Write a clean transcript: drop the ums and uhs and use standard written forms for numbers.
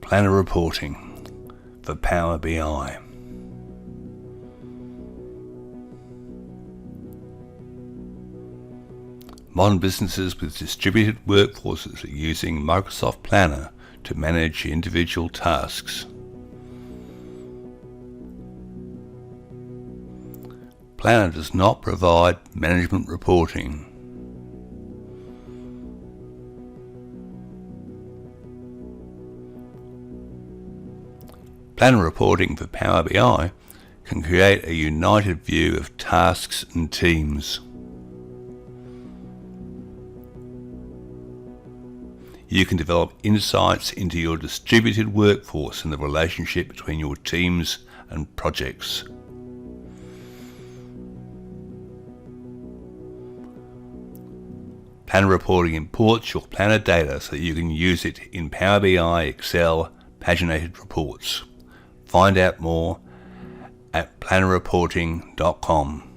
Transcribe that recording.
Planner reporting for Power BI. Modern businesses with distributed workforces are using Microsoft Planner to manage individual tasks. Planner does not provide management reporting. Planner reporting for Power BI can create a united view of tasks and teams. You can develop insights into your distributed workforce and the relationship between your teams and projects. Planner reporting imports your Planner data so that you can use it in Power BI, Excel, paginated reports. Find out more at plannerreporting.com.